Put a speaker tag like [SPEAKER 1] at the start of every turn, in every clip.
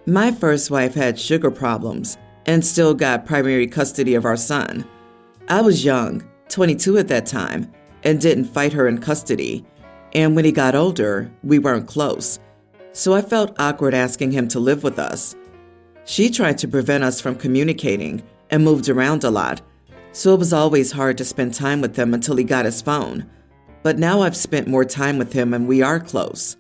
[SPEAKER 1] My first wife had sugar problems and still got primary custody of our son. I was young, 22 at that time, and didn't fight her in custody. And when he got older, we weren't close. So I felt awkward asking him to live with us. She tried to prevent us from communicating and moved around a lot, so it was always hard to spend time with him until he got his phone. But now I've spent more time with him and we are close.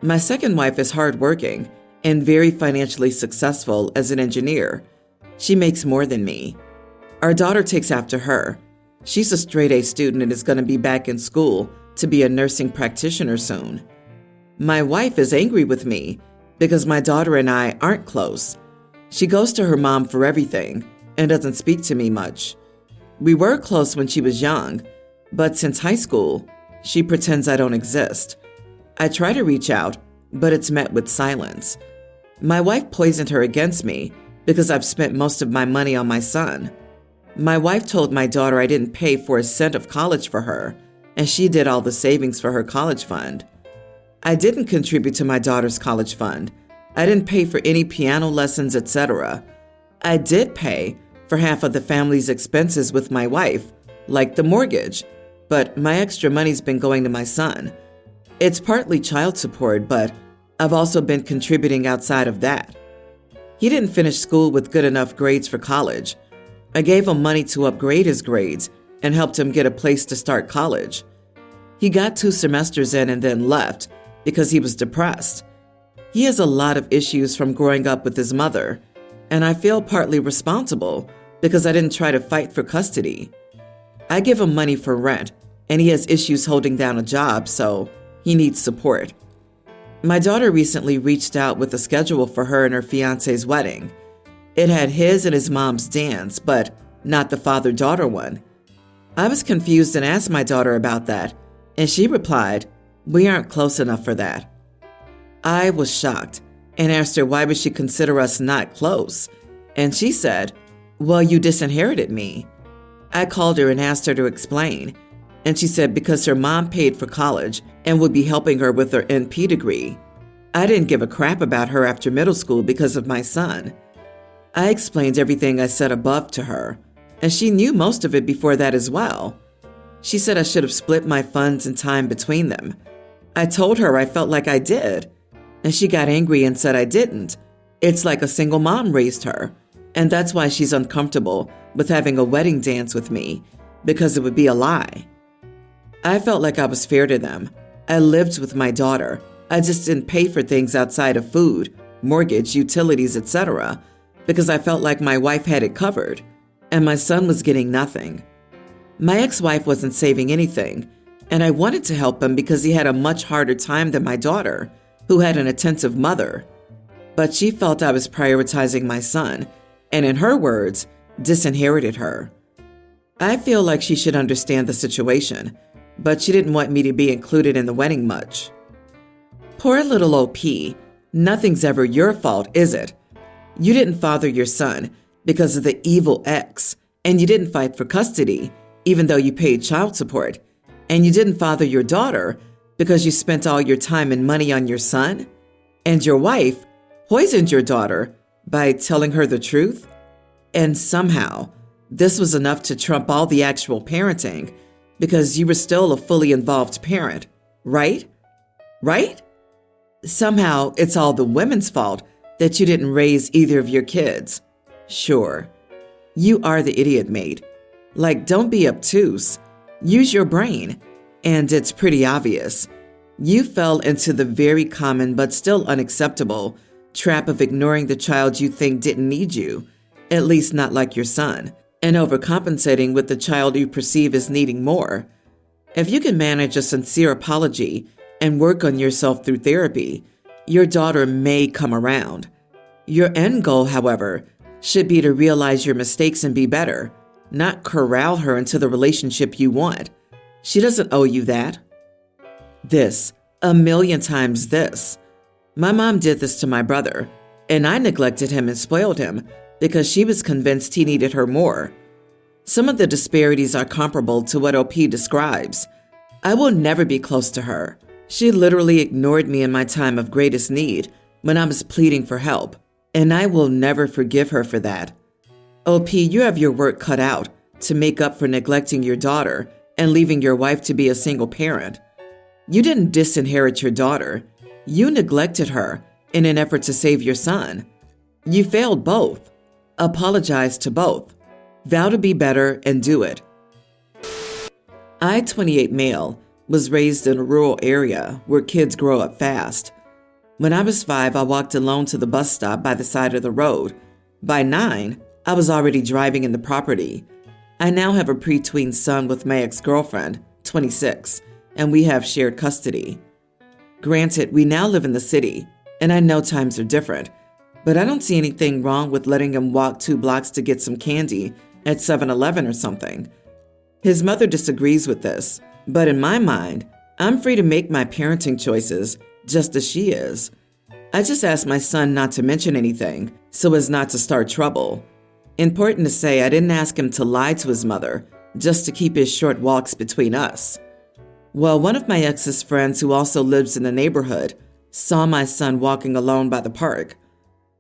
[SPEAKER 1] My second wife is hardworking and very financially successful as an engineer. She makes more than me. Our daughter takes after her. She's a straight-A student and is going to be back in school to be a nursing practitioner soon. My wife is angry with me because my daughter and I aren't close. She goes to her mom for everything and doesn't speak to me much. We were close when she was young, but since high school, she pretends I don't exist. I try to reach out, but it's met with silence. My wife poisoned her against me because I've spent most of my money on my son. My wife told my daughter I didn't pay for a cent of college for her, and she did all the savings for her college fund. I didn't contribute to my daughter's college fund. I didn't pay for any piano lessons, etc. I did pay for half of the family's expenses with my wife, like the mortgage, but my extra money's been going to my son. It's partly child support, but I've also been contributing outside of that. He didn't finish school with good enough grades for college. I gave him money to upgrade his grades and helped him get a place to start college. He got 2 semesters in and then left because he was depressed. He has a lot of issues from growing up with his mother, and I feel partly responsible because I didn't try to fight for custody. I give him money for rent, and he has issues holding down a job, so he needs support. My daughter recently reached out with a schedule for her and her fiance's wedding. It had his and his mom's dance, but not the father-daughter one. I was confused and asked my daughter about that, and she replied, "We aren't close enough for that." I was shocked and asked her why would she consider us not close, and she said, "Well, you disinherited me." I called her and asked her to explain, and she said because her mom paid for college and would be helping her with her NP degree. I didn't give a crap about her after middle school because of my son. I explained everything I said above to her, and she knew most of it before that as well. She said I should have split my funds and time between them. I told her I felt like I did, and she got angry and said I didn't. It's like a single mom raised her, and that's why she's uncomfortable with having a wedding dance with me, because it would be a lie. I felt like I was fair to them. I lived with my daughter. I just didn't pay for things outside of food, mortgage, utilities, etc., because I felt like my wife had it covered, and my son was getting nothing. My ex-wife wasn't saving anything, and I wanted to help him because he had a much harder time than my daughter, who had an attentive mother. But she felt I was prioritizing my son, and in her words, disinherited her. I feel like she should understand the situation, but she didn't want me to be included in the wedding much. Poor little OP, nothing's ever your fault, is it? You didn't father your son because of the evil ex, and you didn't fight for custody, even though you paid child support, and you didn't father your daughter because you spent all your time and money on your son, and your wife poisoned your daughter by telling her the truth, and somehow this was enough to trump all the actual parenting because you were still a fully involved parent, right? Right? Somehow it's all the women's fault that you didn't raise either of your kids. Sure, you are the idiot, mate. Like, don't be obtuse. Use your brain. And it's pretty obvious. You fell into the very common but still unacceptable trap of ignoring the child you think didn't need you, at least not like your son, and overcompensating with the child you perceive as needing more. If you can manage a sincere apology and work on yourself through therapy, your daughter may come around. Your end goal, however, should be to realize your mistakes and be better, not corral her into the relationship you want. She doesn't owe you that. This, 1,000,000 times this. My mom did this to my brother, and I neglected him and spoiled him because she was convinced he needed her more. Some of the disparities are comparable to what OP describes. I will never be close to her. She literally ignored me in my time of greatest need when I was pleading for help, And I will never forgive her for that. OP, you have your work cut out to make up for neglecting your daughter and leaving your wife to be a single parent. You didn't disinherit your daughter. You neglected her in an effort to save your son. You failed both. Apologize to both. Vow to be better and do it. I, 28 male, was raised in a rural area where kids grow up fast. When I was 5, I walked alone to the bus stop by the side of the road. By 9, I was already driving in the property. I now have a preteen son with my ex-girlfriend, 26, and we have shared custody. Granted, we now live in the city, and I know times are different, but I don't see anything wrong with letting him walk 2 blocks to get some candy at 7-Eleven or something. His mother disagrees with this, but in my mind, I'm free to make my parenting choices just as she is. I just asked my son not to mention anything so as not to start trouble. Important to say, I didn't ask him to lie to his mother just to keep his short walks between us. Well, one of my ex's friends who also lives in the neighborhood saw my son walking alone by the park.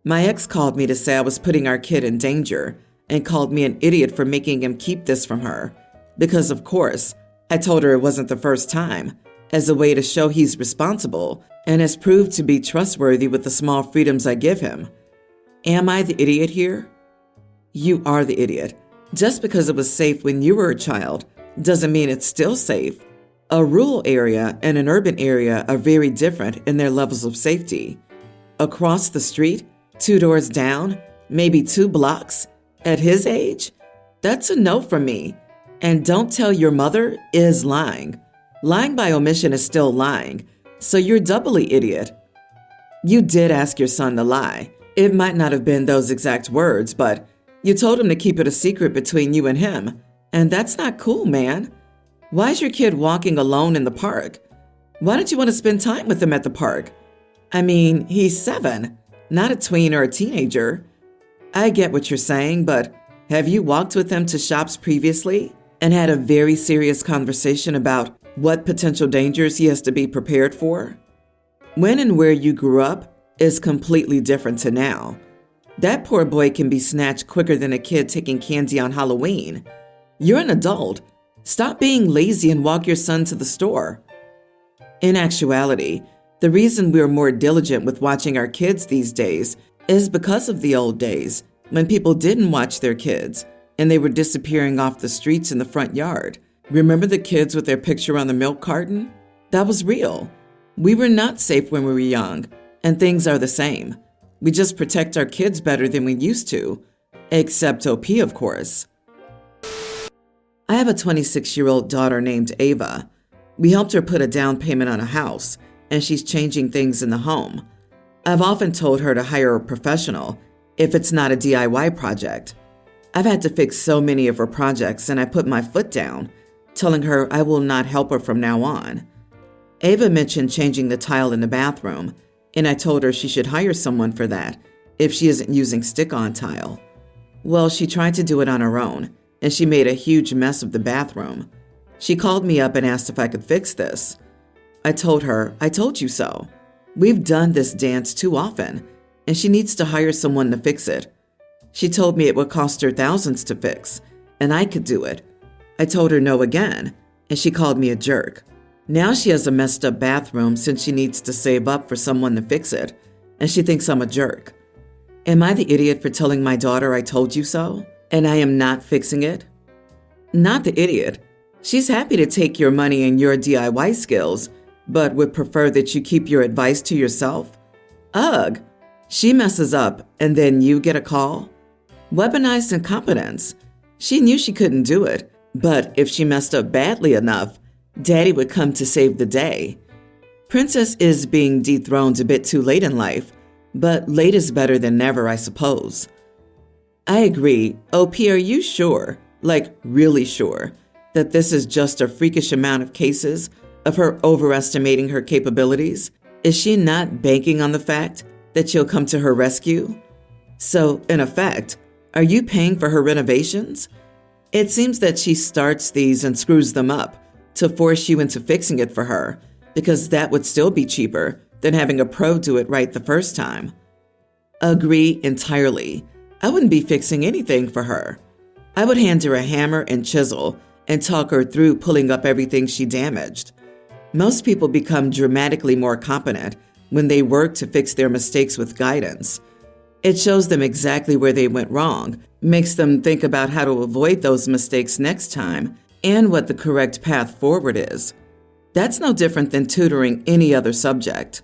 [SPEAKER 1] My ex called me to say I was putting our kid in danger and called me an idiot for making him keep this from her. Because, of course, I told her it wasn't the first time, as a way to show he's responsible and has proved to be trustworthy with the small freedoms I give him. Am I the idiot here? You are the idiot. Just because it was safe when you were a child doesn't mean it's still safe. A rural area and an urban area are very different in their levels of safety. Across the street, 2 doors down, maybe 2 blocks, at his age? That's a no from me. And don't tell your mother is lying. Lying by omission is still lying, so you're doubly idiot. You did ask your son to lie. It might not have been those exact words, but you told him to keep it a secret between you and him, and that's not cool, man. Why is your kid walking alone in the park? Why don't you want to spend time with him at the park? I mean, he's 7, not a tween or a teenager. I get what you're saying, but have you walked with him to shops previously and had a very serious conversation about what potential dangers he has to be prepared for? When and where you grew up is completely different to now. That poor boy can be snatched quicker than a kid taking candy on Halloween. You're an adult. Stop being lazy and walk your son to the store. In actuality, the reason we're more diligent with watching our kids these days is because of the old days when people didn't watch their kids and they were disappearing off the streets in the front yard. Remember the kids with their picture on the milk carton? That was real. We were not safe when we were young, and things are the same. We just protect our kids better than we used to, except OP, of course. I have a 26-year-old daughter named Ava. We helped her put a down payment on a house, and she's changing things in the home. I've often told her to hire a professional if it's not a DIY project. I've had to fix so many of her projects, and I put my foot down, telling her I will not help her from now on. Ava mentioned changing the tile in the bathroom, and I told her she should hire someone for that if she isn't using stick-on tile. Well, she tried to do it on her own, and she made a huge mess of the bathroom. She called me up and asked if I could fix this. I told her, I told you so. We've done this dance too often, and she needs to hire someone to fix it. She told me it would cost her thousands to fix, and I could do it. I told her no again, and she called me a jerk. Now she has a messed up bathroom since she needs to save up for someone to fix it, and she thinks I'm a jerk. Am I the idiot for telling my daughter I told you so, and I am not fixing it? Not the idiot. She's happy to take your money and your DIY skills, but would prefer that you keep your advice to yourself? Ugh! She messes up, and then you get a call? Weaponized incompetence. She knew she couldn't do it, but if she messed up badly enough, Daddy would come to save the day. Princess is being dethroned a bit too late in life, but late is better than never, I suppose. I agree. OP, are you sure, like really sure, that this is just a freakish amount of cases of her overestimating her capabilities? Is she not banking on the fact that you'll come to her rescue? So, in effect, are you paying for her renovations? It seems that she starts these and screws them up to force you into fixing it for her, because that would still be cheaper than having a pro do it right the first time. Agree entirely. I wouldn't be fixing anything for her. I would hand her a hammer and chisel and talk her through pulling up everything she damaged. Most people become dramatically more competent when they work to fix their mistakes with guidance. It shows them exactly where they went wrong, makes them think about how to avoid those mistakes next time, and what the correct path forward is. That's no different than tutoring any other subject.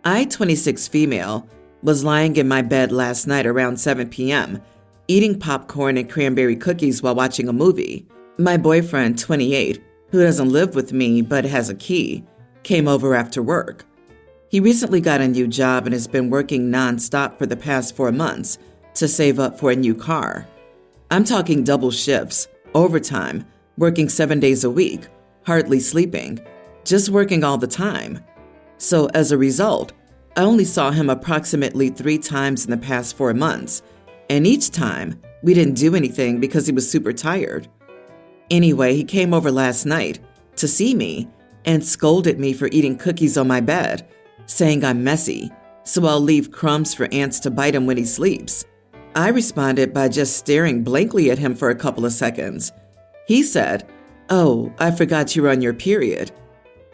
[SPEAKER 1] I, 26 female, was lying in my bed last night around 7 p.m., eating popcorn and cranberry cookies while watching a movie. My boyfriend, 28, who doesn't live with me but has a key, came over after work. He recently got a new job and has been working nonstop for the past 4 months to save up for a new car. I'm talking double shifts, overtime, working 7 days a week, hardly sleeping, just working all the time. So as a result, I only saw him approximately 3 times in the past 4 months, and each time we didn't do anything because he was super tired. Anyway, he came over last night to see me and scolded me for eating cookies on my bed, saying I'm messy, so I'll leave crumbs for ants to bite him when he sleeps. I responded by just staring blankly at him for a couple of seconds. He said, "Oh, I forgot you were on your period."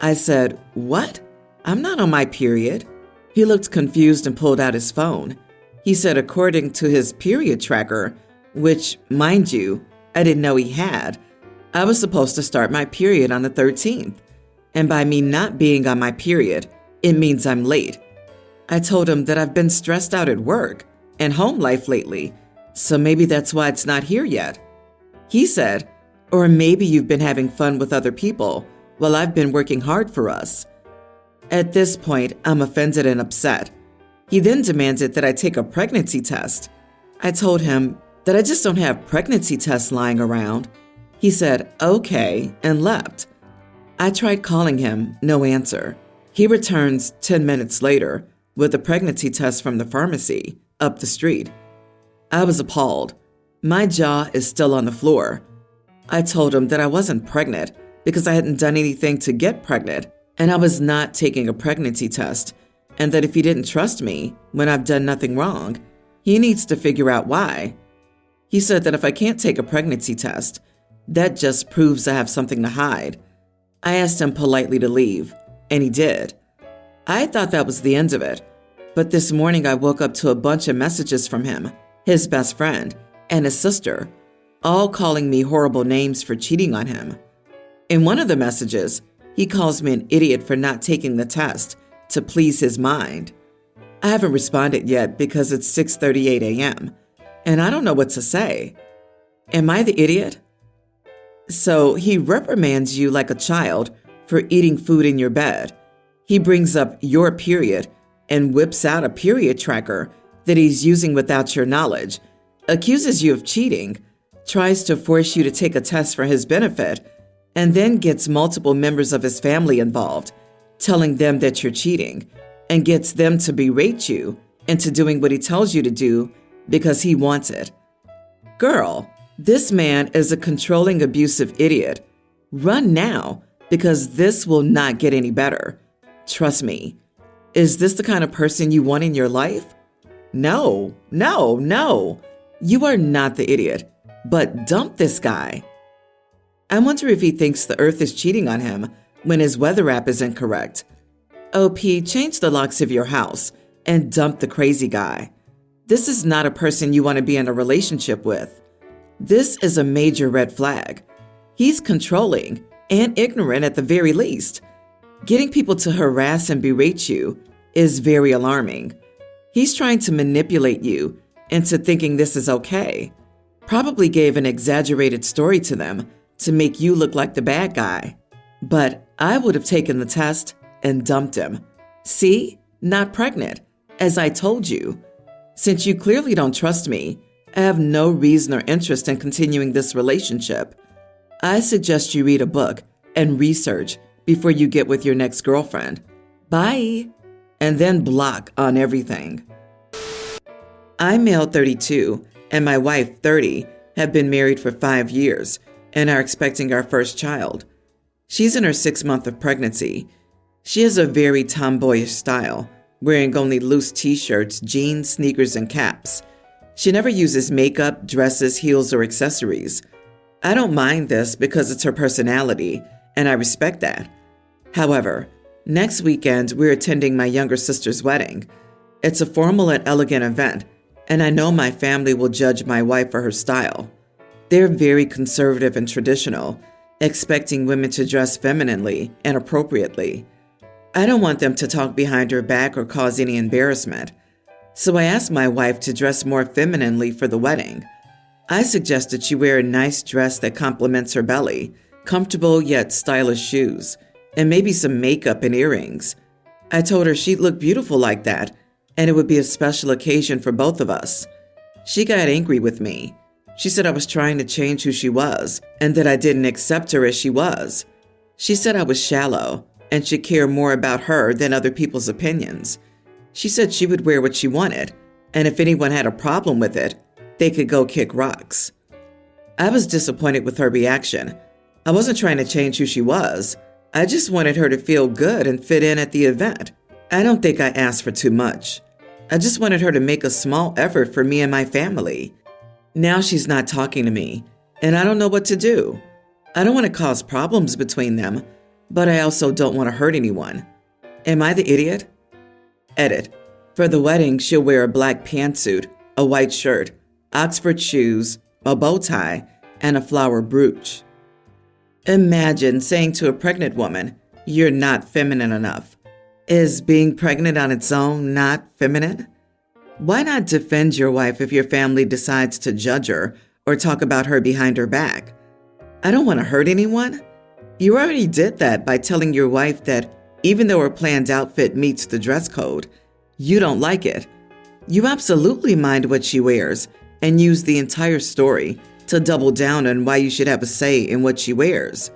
[SPEAKER 1] I said, "What? I'm not on my period." He looked confused and pulled out his phone. He said according to his period tracker, which, mind you, I didn't know he had, I was supposed to start my period on the 13th. And by me not being on my period, it means I'm late. I told him that I've been stressed out at work and home life lately, so maybe that's why it's not here yet. He said, "Or maybe you've been having fun with other people while I've been working hard for us." At this point, I'm offended and upset. He then demanded that I take a pregnancy test. I told him that I just don't have pregnancy tests lying around. He said, "Okay," and left. I tried calling him, no answer. He returns 10 minutes later with a pregnancy test from the pharmacy up the street. I was appalled. My jaw is still on the floor. I told him that I wasn't pregnant because I hadn't done anything to get pregnant, and I was not taking a pregnancy test, and that if he didn't trust me when I've done nothing wrong, he needs to figure out why. He said that if I can't take a pregnancy test, that just proves I have something to hide. I asked him politely to leave, and he did. I thought that was the end of it, but this morning I woke up to a bunch of messages from him, his best friend, and his sister, all calling me horrible names for cheating on him. In one of the messages, he calls me an idiot for not taking the test to please his mind. I haven't responded yet because it's 6:38 a.m., and I don't know what to say. Am I the idiot? So he reprimands you like a child for eating food in your bed. He brings up your period and whips out a period tracker that he's using without your knowledge, accuses you of cheating, tries to force you to take a test for his benefit, and then gets multiple members of his family involved, telling them that you're cheating, and gets them to berate you into doing what he tells you to do because he wants it. Girl, this man is a controlling, abusive idiot. Run now, because this will not get any better. Trust me. Is this the kind of person you want in your life? No. You are not the idiot, but dump this guy. I wonder if he thinks the earth is cheating on him when his weather app is incorrect. OP, change the locks of your house and dump the crazy guy. This is not a person you want to be in a relationship with. This is a major red flag. He's controlling and ignorant at the very least. Getting people to harass and berate you is very alarming. He's trying to manipulate you into thinking this is okay. Probably gave an exaggerated story to them to make you look like the bad guy. But I would have taken the test and dumped him. See? Not pregnant, as I told you. Since you clearly don't trust me, I have no reason or interest in continuing this relationship. I suggest you read a book and research before you get with your next girlfriend. Bye. And then block on everything. I'm male 32 and my wife 30 have been married for 5 years and are expecting our first child. She's in her 6th month of pregnancy. She has a very tomboyish style, wearing only loose t-shirts, jeans, sneakers, and caps. She never uses makeup, dresses, heels, or accessories. I don't mind this because it's her personality, and I respect that. However, next weekend we're attending my younger sister's wedding. It's a formal and elegant event, and I know my family will judge my wife for her style. They're very conservative and traditional, expecting women to dress femininely and appropriately. I don't want them to talk behind her back or cause any embarrassment. So I asked my wife to dress more femininely for the wedding. I suggested she wear a nice dress that complements her belly, comfortable yet stylish shoes, and maybe some makeup and earrings. I told her she'd look beautiful like that, and it would be a special occasion for both of us. She got angry with me. She said I was trying to change who she was, and that I didn't accept her as she was. She said I was shallow, and should care more about her than other people's opinions. She said she would wear what she wanted, and if anyone had a problem with it, they could go kick rocks. I was disappointed with her reaction. I wasn't trying to change who she was. I just wanted her to feel good and fit in at the event. I don't think I asked for too much. I just wanted her to make a small effort for me and my family. Now she's not talking to me, and I don't know what to do. I don't want to cause problems between them, but I also don't want to hurt anyone. Am I the idiot? Edit. For the wedding, she'll wear a black pantsuit, a white shirt, Oxford shoes, a bow tie, and a flower brooch. Imagine saying to a pregnant woman, "You're not feminine enough." Is being pregnant on its own not feminine? Why not defend your wife if your family decides to judge her or talk about her behind her back? I don't want to hurt anyone. You already did that by telling your wife that even though her planned outfit meets the dress code, you don't like it. You absolutely mind what she wears and use the entire story to double down on why you should have a say in what she wears.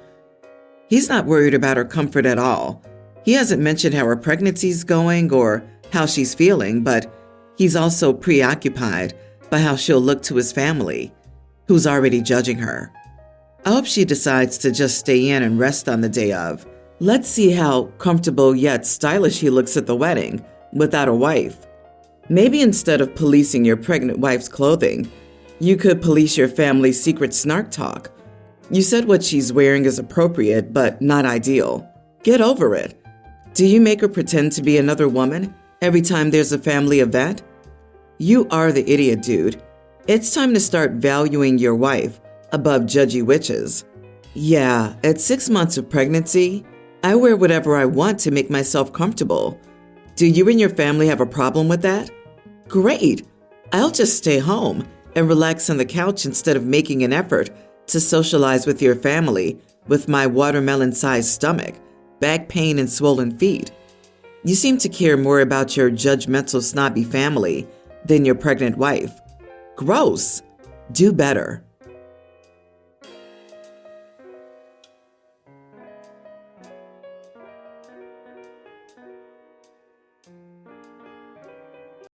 [SPEAKER 1] He's not worried about her comfort at all. He hasn't mentioned how her pregnancy's going or how she's feeling, but he's also preoccupied by how she'll look to his family, who's already judging her. I hope she decides to just stay in and rest on the day of. Let's see how comfortable yet stylish he looks at the wedding without a wife. Maybe instead of policing your pregnant wife's clothing, you could police your family's secret snark talk. You said what she's wearing is appropriate, but not ideal. Get over it. Do you make her pretend to be another woman every time there's a family event? You are the idiot, dude. It's time to start valuing your wife above judgy witches. Yeah, at 6 months of pregnancy, I wear whatever I want to make myself comfortable. Do you and your family have a problem with that? Great. I'll just stay home and relax on the couch instead of making an effort to socialize with your family with my watermelon-sized stomach, back pain, and swollen feet. You seem to care more about your judgmental, snobby family than your pregnant wife. Gross. Do better.